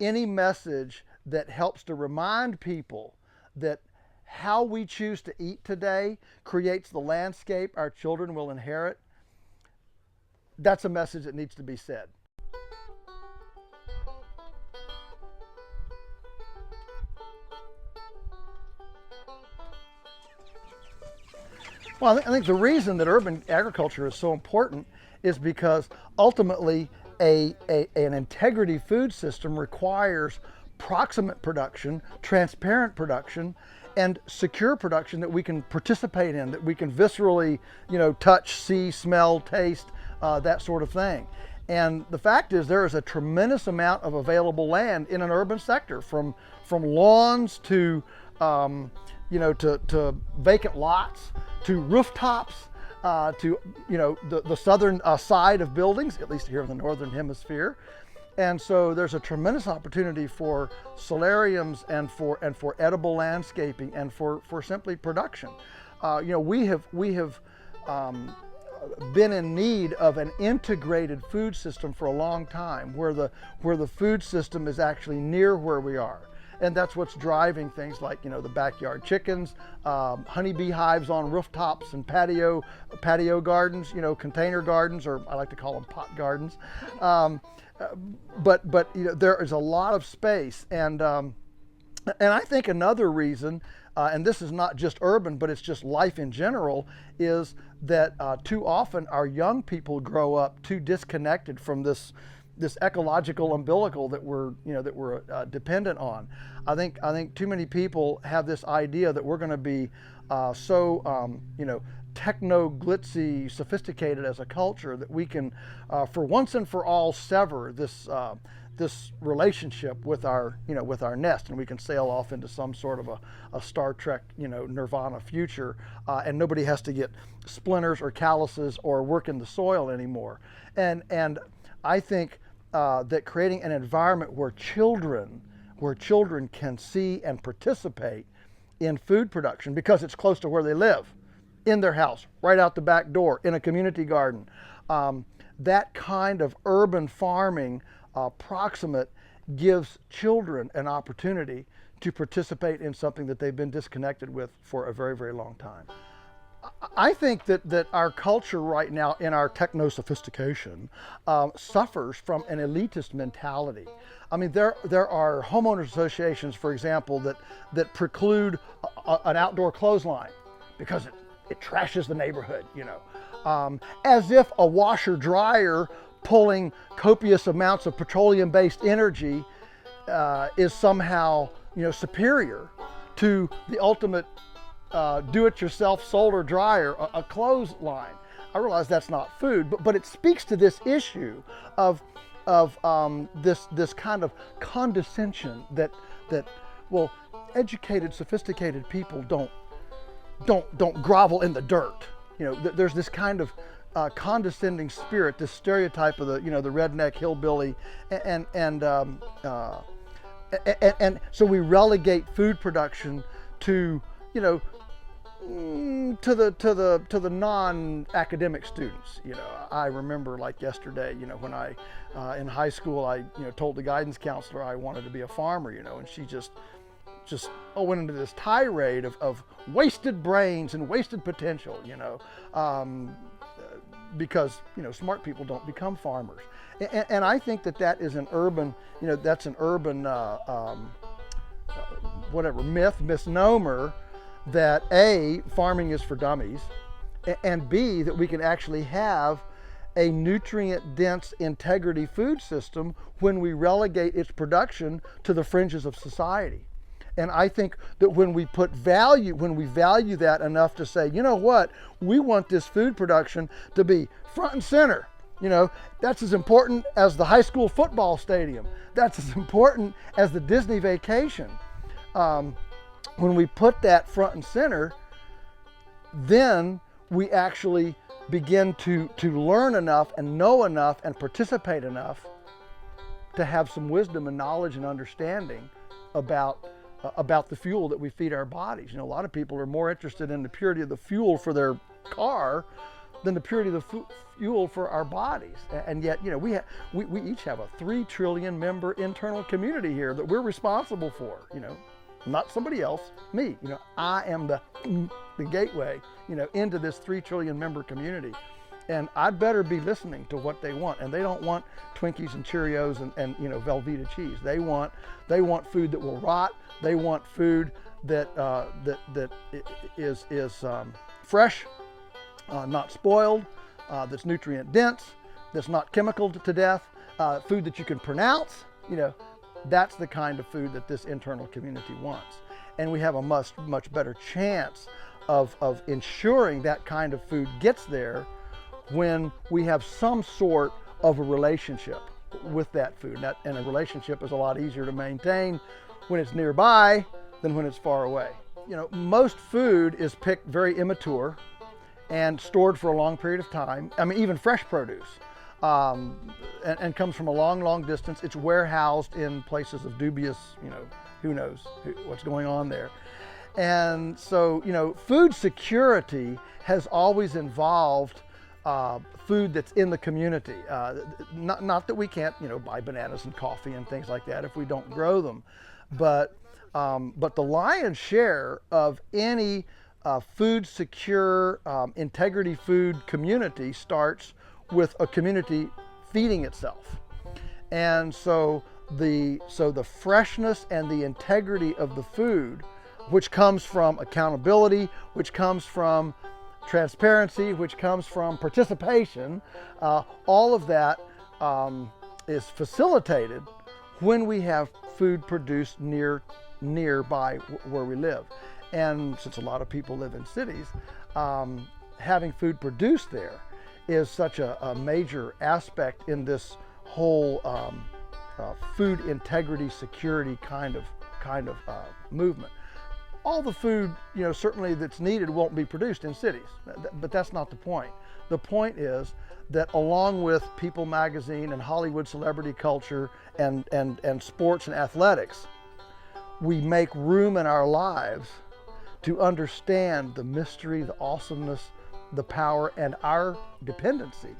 any message that helps to remind people that how we choose to eat today creates the landscape our children will inherit, that's a message that needs to be said. Well, I think the reason that urban agriculture is so important is because ultimately an integrity food system requires proximate production, transparent production, and secure production that we can participate in, that we can viscerally, touch, see, smell, taste, that sort of thing. And the fact is, there is a tremendous amount of available land in an urban sector, from lawns to to vacant lots, to rooftops, to the southern side of buildings, at least here in the northern hemisphere. And so there's a tremendous opportunity for solariums and for edible landscaping and for simply production. We have been in need of an integrated food system for a long time, where the food system is actually near where we are. And that's what's driving things like, the backyard chickens, honeybee hives on rooftops and patio gardens, container gardens, or I like to call them pot gardens. But there is a lot of space, and I think another reason, and this is not just urban, but it's just life in general, is that too often our young people grow up too disconnected from this ecological umbilical that we're dependent on. I think too many people have this idea that we're going to be techno glitzy sophisticated as a culture that we can for once and for all sever this relationship with our nest, and we can sail off into some sort of a Star Trek nirvana future, and nobody has to get splinters or calluses or work in the soil anymore. And I think that creating an environment where children can see and participate in food production, because it's close to where they live, in their house, right out the back door, in a community garden, that kind of urban farming proximate gives children an opportunity to participate in something that they've been disconnected with for a very, very long time. I think that our culture right now, in our techno-sophistication, suffers from an elitist mentality. I mean, there are homeowners associations, for example, that preclude an outdoor clothesline because it trashes the neighborhood, as if a washer dryer pulling copious amounts of petroleum-based energy is somehow superior to the ultimate do-it-yourself solar dryer, a clothesline. I realize that's not food, but it speaks to this issue of this kind of condescension that educated, sophisticated people don't grovel in the dirt. There's this kind of condescending spirit, this stereotype of the redneck hillbilly, and so we relegate food production to the non-academic students. I remember like yesterday, when I in high school I told the guidance counselor I wanted to be a farmer, and she just went into this tirade of wasted brains and wasted potential, because smart people don't become farmers. And I think that is an urban, that's an urban misnomer, that A, farming is for dummies, and B, that we can actually have a nutrient-dense integrity food system when we relegate its production to the fringes of society. And I think that when we value that enough to say, we want this food production to be front and center. That's as important as the high school football stadium. That's as important as the Disney vacation. When we put that front and center, then we actually begin to learn enough and know enough and participate enough to have some wisdom and knowledge and understanding about the fuel that we feed our bodies. A lot of people are more interested in the purity of the fuel for their car than the purity of the fuel for our bodies. And yet, we each have a 3 trillion member internal community here that we're responsible for, not somebody else, me. I am the gateway, into this 3 trillion member community. And I'd better be listening to what they want. And they don't want Twinkies and Cheerios and Velveeta cheese. They want food that will rot. They want food that is fresh, not spoiled, that's nutrient dense, that's not chemical to death, food that you can pronounce. That's the kind of food that this internal community wants. And we have a much better chance of ensuring that kind of food gets there when we have some sort of a relationship with that food. And a relationship is a lot easier to maintain when it's nearby than when it's far away. Most food is picked very immature and stored for a long period of time. I mean, even fresh produce, and comes from a long distance. It's warehoused in places of dubious, who knows what's going on there. And so, food security has always involved food that's in the community. Not that we can't, buy bananas and coffee and things like that if we don't grow them, but the lion's share of any food secure, integrity food community starts with a community feeding itself. And so the freshness and the integrity of the food, which comes from accountability, which comes from transparency, which comes from participation, all of that is facilitated when we have food produced nearby where we live. And since a lot of people live in cities, having food produced there is such a major aspect in this whole food integrity security kind of movement. All the food, certainly that's needed won't be produced in cities, but that's not the point. The point is that along with People magazine and Hollywood celebrity culture and sports and athletics, we make room in our lives to understand the mystery, the awesomeness, the power, and our dependency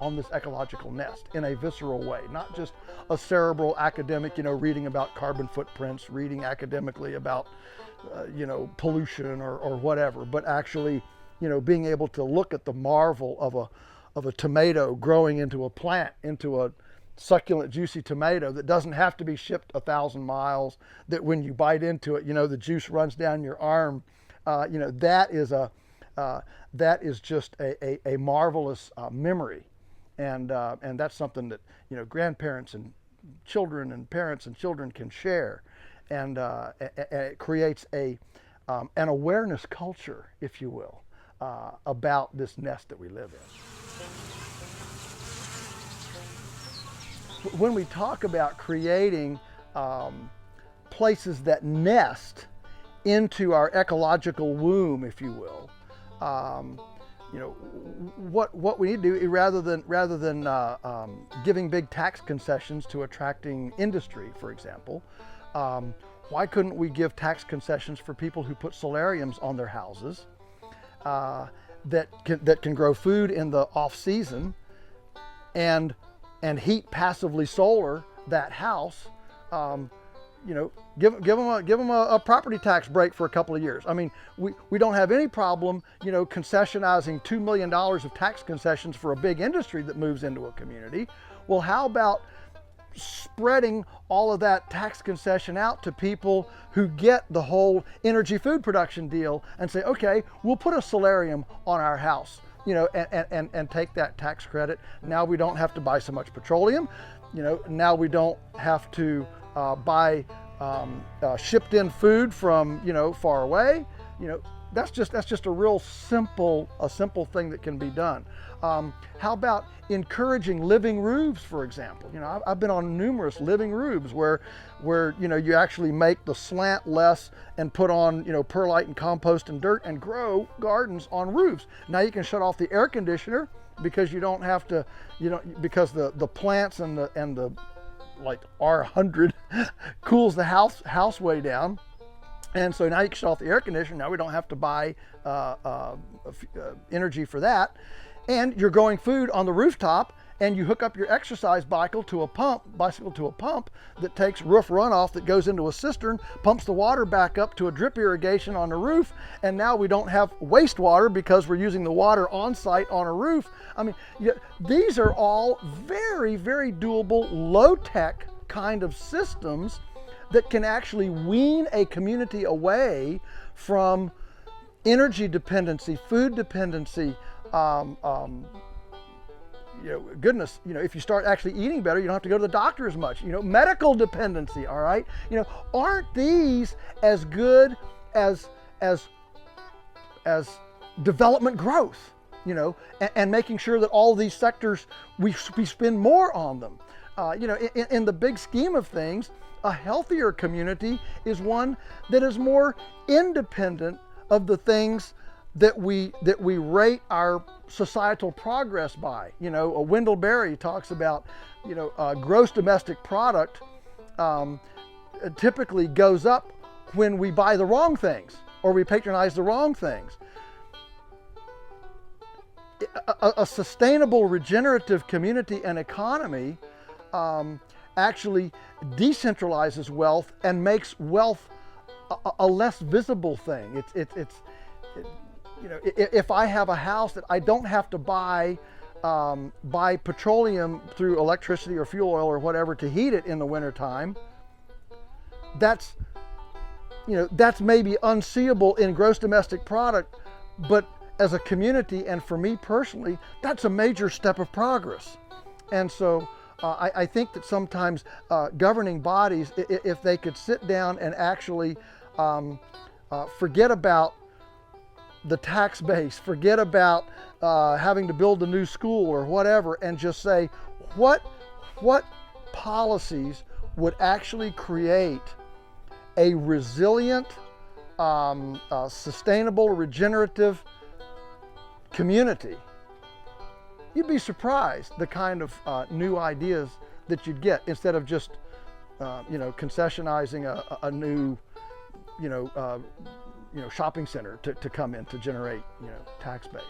on this ecological nest in a visceral way, not just a cerebral academic, reading about carbon footprints, reading academically about, pollution or whatever, but actually, being able to look at the marvel of a tomato growing into a plant, into a succulent, juicy tomato that doesn't have to be shipped 1,000 miles, that when you bite into it, the juice runs down your arm. That is just a marvelous memory. And that's something that, grandparents and children and parents and children can share. And it creates an awareness culture, if you will, about this nest that we live in. When we talk about creating places that nest into our ecological womb, if you will, what we need to do, rather than giving big tax concessions to attracting industry, for example, why couldn't we give tax concessions for people who put solariums on their houses that can grow food in the off season and heat passively solar that house? Give them a property tax break for a couple of years. I mean, we don't have any problem, concessionizing $2 million of tax concessions for a big industry that moves into a community. Well, how about spreading all of that tax concession out to people who get the whole energy food production deal and say, okay, we'll put a solarium on our house, and take that tax credit. Now we don't have to buy so much petroleum. Now we don't have to buy shipped in food from far away. That's just a real simple thing that can be done. How about encouraging living roofs, for example? I've been on numerous living roofs where you actually make the slant less and put on perlite and compost and dirt and grow gardens on roofs. Now you can shut off the air conditioner because you don't have to, because the plants and the like R100 cools the house way down. And so now you can shut off the air conditioner. Now we don't have to buy energy for that. and you're growing food on the rooftop, and you hook up your exercise bicycle to a pump that takes roof runoff that goes into a cistern, pumps the water back up to a drip irrigation on the roof, and now we don't have wastewater because we're using the water on site on a roof. I mean, these are all very, very doable, low-tech kind of systems that can actually wean a community away from energy dependency, food dependency, if you start actually eating better, you don't have to go to the doctor as much. Medical dependency, all right? Aren't these as good as development growth? And making sure that all these sectors, we spend more on them. In the big scheme of things, a healthier community is one that is more independent of the things that we rate our societal progress by. Wendell Berry talks about, gross domestic product typically goes up when we buy the wrong things or we patronize the wrong things. A sustainable, regenerative community and economy actually decentralizes wealth and makes wealth a less visible thing. If I have a house that I don't have to buy petroleum through electricity or fuel oil or whatever to heat it in the wintertime, that's maybe unseeable in gross domestic product, but as a community and for me personally, that's a major step of progress. And so I think that sometimes governing bodies, if they could sit down and actually forget about the tax base, forget about having to build a new school or whatever, and just say, what policies would actually create a resilient, sustainable, regenerative community? You'd be surprised the kind of new ideas that you'd get instead of just concessionizing a new shopping center to come in to generate tax base.